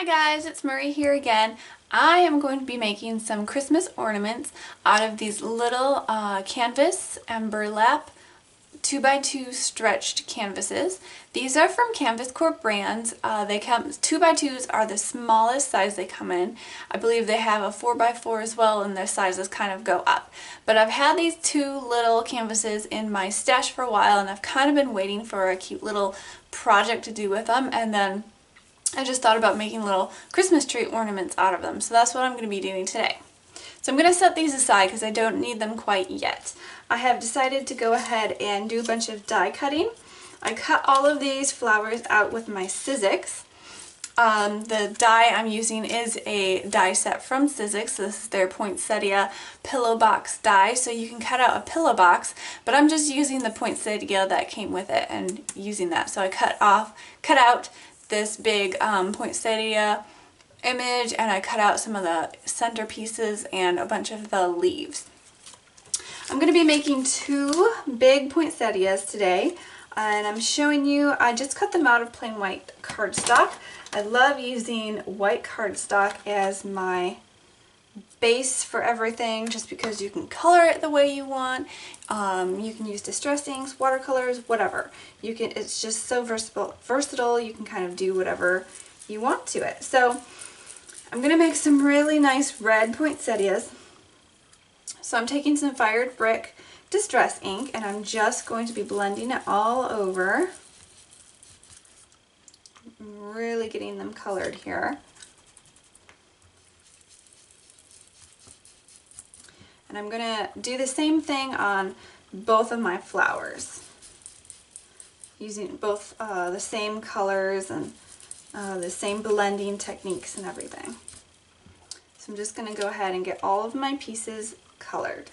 Hi guys, it's Marie here again. I am going to be making some Christmas ornaments out of these little canvas and burlap 2x2 stretched canvases. These are from Corp brands. They come 2x2s are the smallest size they come in. I believe they have a 4x4 as well, and their sizes kind of go up. But I've had these two little canvases in my stash for a while, and I've kind of been waiting for a cute little project to do with them, and then I just thought about making little Christmas tree ornaments out of them, so that's what I'm going to be doing today. So I'm going to set these aside because I don't need them quite yet. I have decided to go ahead and do a bunch of die cutting. I cut all of these flowers out with my Sizzix. The die I'm using is a die set from Sizzix. This is their Poinsettia pillow box die, so you can cut out a pillow box, but I'm just using the poinsettia that came with it and using that. So I cut out this big poinsettia image, and I cut out some of the center pieces and a bunch of the leaves. I'm going to be making two big poinsettias today, and I'm showing you, I just cut them out of plain white cardstock. I love using white cardstock as my base for everything, just because you can color it the way you want. You can use distress inks, watercolors, whatever. It's just so versatile. You can kind of do whatever you want to it. So I'm going to make some really nice red poinsettias. So I'm taking some Fired Brick distress ink, and I'm just going to be blending it all over. I'm really getting them colored here. And I'm going to do the same thing on both of my flowers, using both the same colors and the same blending techniques and everything. So I'm just going to go ahead and get all of my pieces colored.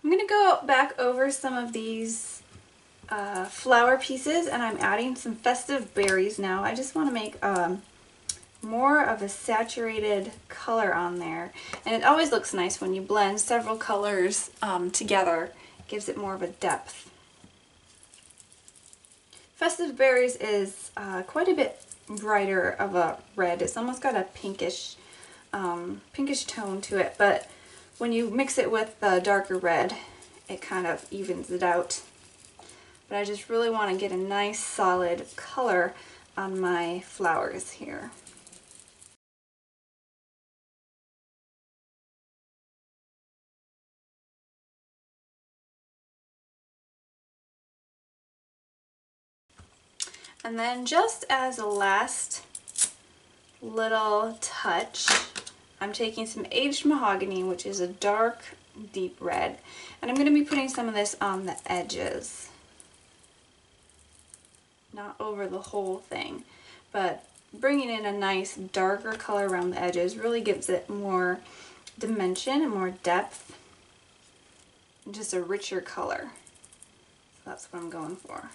I'm going to go back over some of these flower pieces, and I'm adding some Festive Berries now. I just want to make more of a saturated color on there, and it always looks nice when you blend several colors together. It gives it more of a depth. Festive Berries is quite a bit brighter of a red. It's almost got a pinkish tone to it, but when you mix it with the darker red, it kind of evens it out. But I just really want to get a nice solid color on my flowers here. And then just as a last little touch, I'm taking some aged mahogany, which is a dark, deep red, and I'm going to be putting some of this on the edges. Not over the whole thing, but bringing in a nice darker color around the edges really gives it more dimension and more depth, and just a richer color. So that's what I'm going for.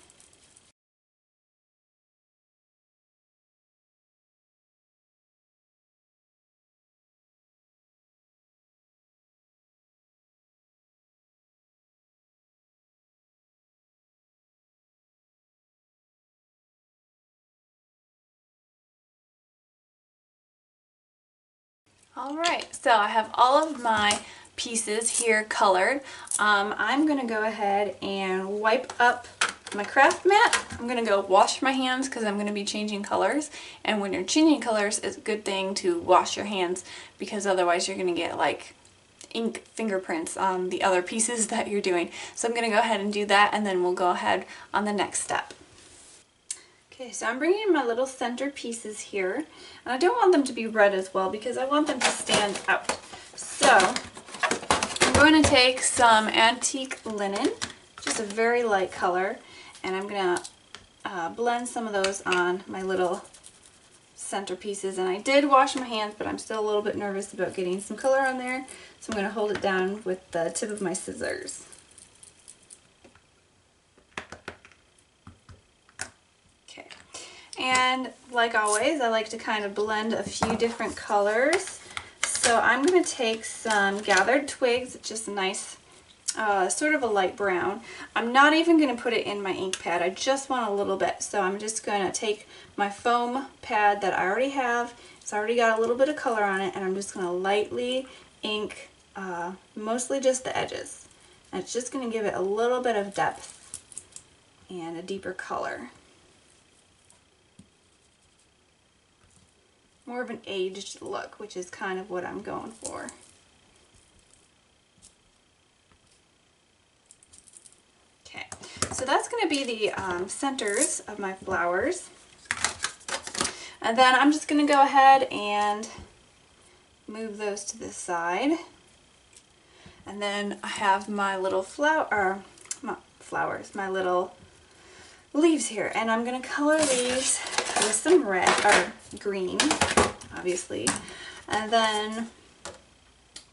Alright, so I have all of my pieces here colored. I'm going to go ahead and wipe up my craft mat. I'm going to go wash my hands because I'm going to be changing colors. And when you're changing colors, it's a good thing to wash your hands, because otherwise you're going to get like ink fingerprints on the other pieces that you're doing. So I'm going to go ahead and do that, and then we'll go ahead on the next step. Okay, so I'm bringing in my little center pieces here, and I don't want them to be red as well because I want them to stand out. So I'm going to take some antique linen, just a very light color, and I'm going to blend some of those on my little centerpieces, and I did wash my hands, but I'm still a little bit nervous about getting some color on there, so I'm going to hold it down with the tip of my scissors. Okay, and like always, I like to kind of blend a few different colors, so I'm going to take some gathered twigs, just a nice sort of a light brown. I'm not even going to put it in my ink pad. I just want a little bit. So I'm just going to take my foam pad that I already have. It's already got a little bit of color on it, and I'm just going to lightly ink mostly just the edges. And it's just going to give it a little bit of depth and a deeper color. More of an aged look, which is kind of what I'm going for. Okay, so that's going to be the centers of my flowers. And then I'm just going to go ahead and move those to the side. And then I have my little my little leaves here. And I'm going to color these with some red, or green, obviously. And then,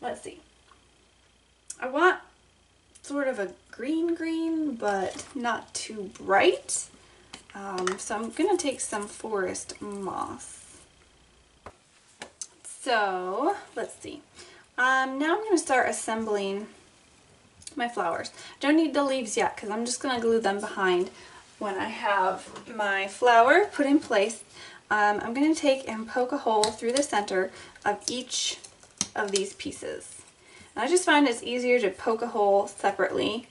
let's see. I want sort of a green, but not too bright. So I'm going to take some forest moss. So let's see. Now I'm going to start assembling my flowers. Don't need the leaves yet because I'm just going to glue them behind when I have my flower put in place. I'm going to take and poke a hole through the center of each of these pieces. And I just find it's easier to poke a hole separately,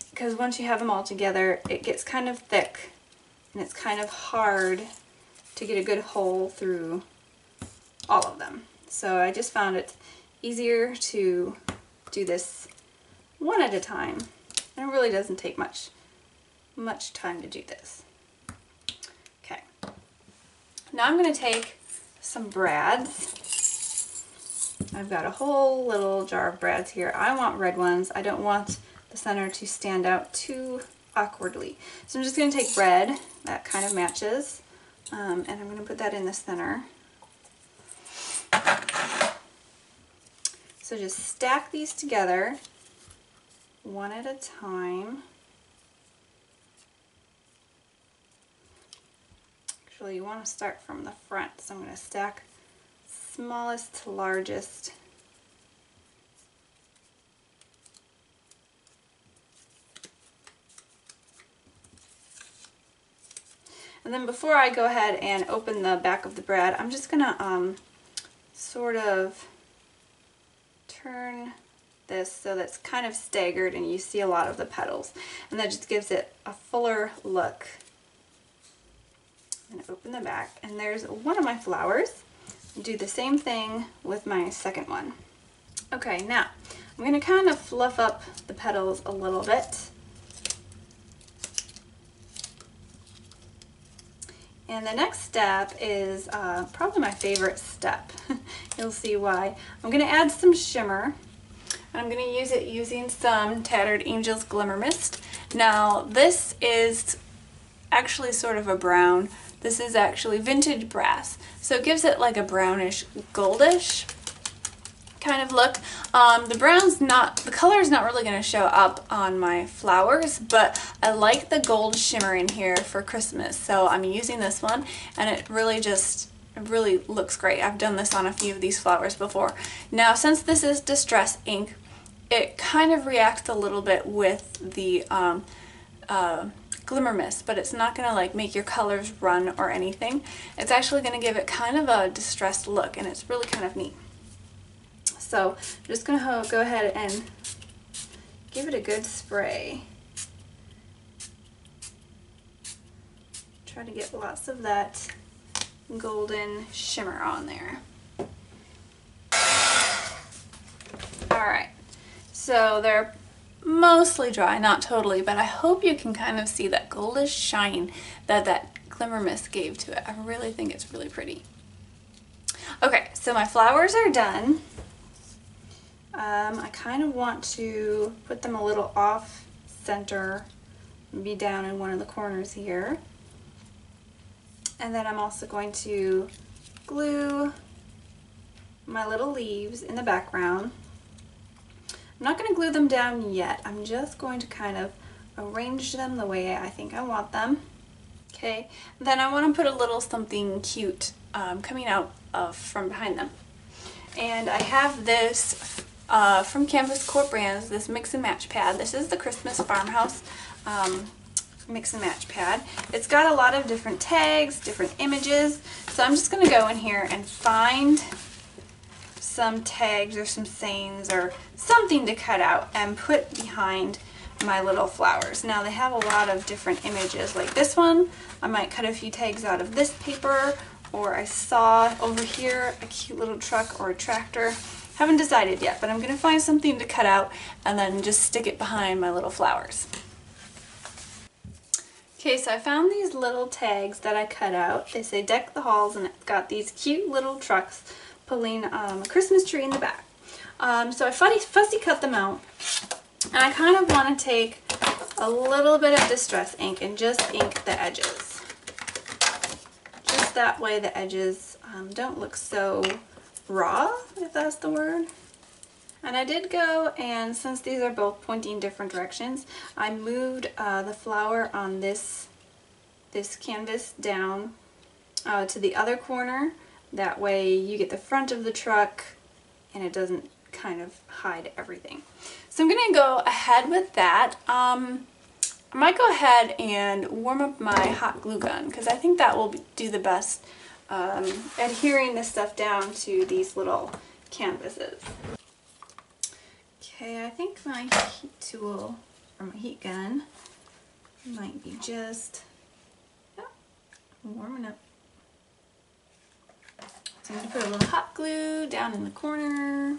because once you have them all together, it gets kind of thick and it's kind of hard to get a good hole through all of them. So I just found it easier to do this one at a time, and it really doesn't take much time to do this. Okay, now I'm going to take some brads. I've got a whole little jar of brads here. I want red ones. I don't want the center to stand out too awkwardly. So I'm just going to take red, that kind of matches, and I'm going to put that in the center. So just stack these together one at a time. Actually, you want to start from the front, so I'm going to stack smallest to largest. And then before I go ahead and open the back of the brad, I'm just going to sort of turn this so that's kind of staggered and you see a lot of the petals. And that just gives it a fuller look. I'm going to open the back, and there's one of my flowers. Do the same thing with my second one. Okay, now I'm going to kind of fluff up the petals a little bit. And the next step is probably my favorite step. You'll see why. I'm going to add some shimmer. I'm going to use it using some Tattered Angels Glimmer Mist. Now this is actually sort of a brown. This is actually vintage brass, so it gives it like a brownish goldish kind of look. The color is not really going to show up on my flowers, but I like the gold shimmer in here for Christmas, so I'm using this one, and it really looks great. I've done this on a few of these flowers before. Now, since this is distress ink, it kind of reacts a little bit with the Glimmer Mist, but it's not going to like make your colors run or anything. It's actually going to give it kind of a distressed look, and it's really kind of neat. So I'm just going to go ahead and give it a good spray. Try to get lots of that golden shimmer on there. Alright, so they're mostly dry, not totally, but I hope you can kind of see that goldish shine that Glimmer Mist gave to it. I really think it's really pretty. Okay, so my flowers are done. I kind of want to put them a little off center, maybe down in one of the corners here. And then I'm also going to glue my little leaves in the background. I'm not going to glue them down yet. I'm just going to kind of arrange them the way I think I want them. Okay, then I want to put a little something cute coming out from behind them. And I have this from Canvas Corp brands, this mix and match pad. This is the Christmas Farmhouse mix and match pad. It's got a lot of different tags, different images. So I'm just going to go in here and find some tags or some sayings or something to cut out and put behind my little flowers. Now they have a lot of different images. Like this one, I might cut a few tags out of this paper, or I saw over here a cute little truck or a tractor. Haven't decided yet, but I'm going to find something to cut out and then just stick it behind my little flowers. Okay, so I found these little tags that I cut out. They say deck the halls, and it's got these cute little trucks pulling a Christmas tree in the back. So I fussy cut them out, and I kind of want to take a little bit of Distress ink and just ink the edges. Just that way the edges don't look so raw, if that's the word. And I did go, and since these are both pointing different directions, I moved the flower on this canvas down to the other corner. That way you get the front of the truck and it doesn't kind of hide everything. So I'm going to go ahead with that. I might go ahead and warm up my hot glue gun because I think that will do the best adhering this stuff down to these little canvases. Okay, I think my heat tool or my heat gun might be just warming up. So I'm going to put a little hot glue down in the corner.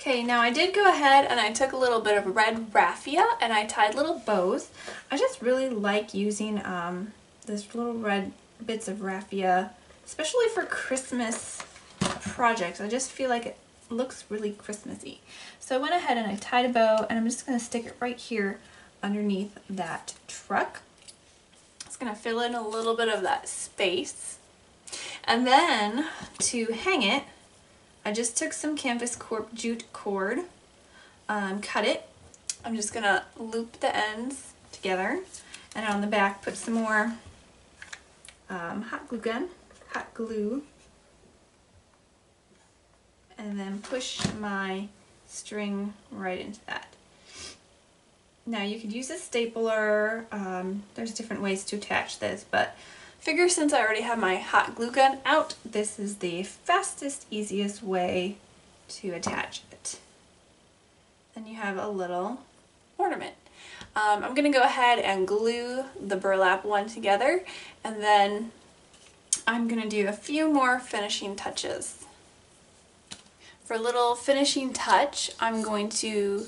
Okay, now I did go ahead and I took a little bit of red raffia and I tied little bows. I just really like using this little red bits of raffia, especially for Christmas projects. I just feel like it looks really Christmassy. So I went ahead and I tied a bow, and I'm just going to stick it right here underneath that truck. It's going to fill in a little bit of that space. And then to hang it, I just took some Canvas Corp jute cord, cut it. I'm just going to loop the ends together, and on the back put some more hot glue, and then push my string right into that. Now you could use a stapler, there's different ways to attach this, but figure since I already have my hot glue gun out, this is the fastest, easiest way to attach it. Then you have a little ornament. I'm going to go ahead and glue the burlap one together, and then I'm going to do a few more finishing touches. For a little finishing touch, I'm going to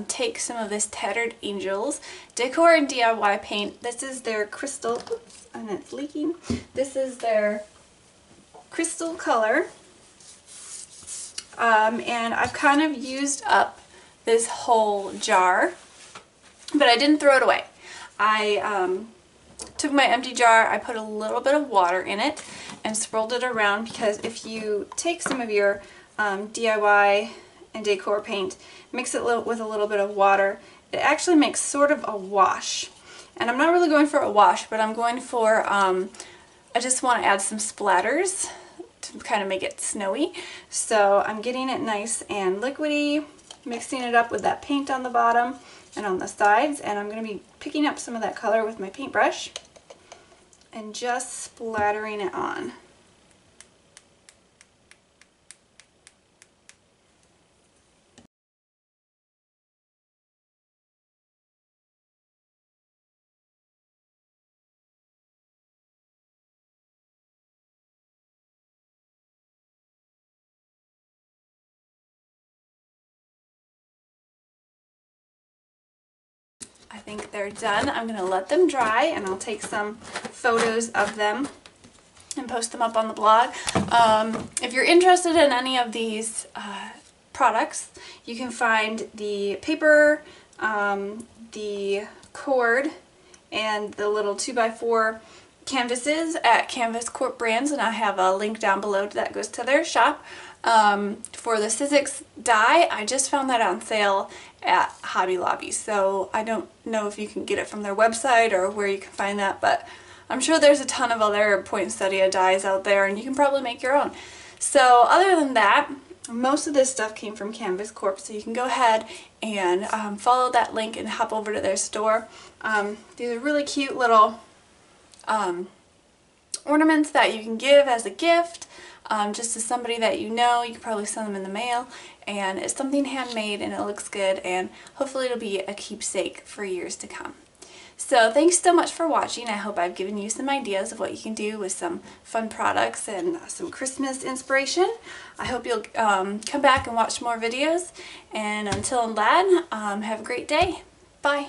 take some of this Tattered Angels Decor and DIY paint. This is their crystal, oops, and it's leaking. This is their crystal color. And I've kind of used up this whole jar, but I didn't throw it away. I took my empty jar, I put a little bit of water in it and swirled it around, because if you take some of your DIY and decor paint, mix it with a little bit of water, it actually makes sort of a wash. And I'm not really going for a wash, but I'm going for, I just want to add some splatters to kind of make it snowy. So I'm getting it nice and liquidy, mixing it up with that paint on the bottom and on the sides, and I'm going to be picking up some of that color with my paintbrush and just splattering it on. think they're done. I'm going to let them dry and I'll take some photos of them and post them up on the blog. If you're interested in any of these products, you can find the paper, the cord, and the little 2x4 canvases at Canvas Corp Brands, and I have a link down below that goes to their shop. For the Sizzix die, I just found that on sale at Hobby Lobby, so I don't know if you can get it from their website or where you can find that, but I'm sure there's a ton of other poinsettia dies out there and you can probably make your own. So other than that, most of this stuff came from Canvas Corp, so you can go ahead and follow that link and hop over to their store. These are really cute little ornaments that you can give as a gift, just to somebody that you know. You can probably send them in the mail, and it's something handmade and it looks good, and hopefully it'll be a keepsake for years to come. So thanks so much for watching. I hope I've given you some ideas of what you can do with some fun products and some Christmas inspiration. I hope you'll come back and watch more videos, and until then, have a great day. Bye.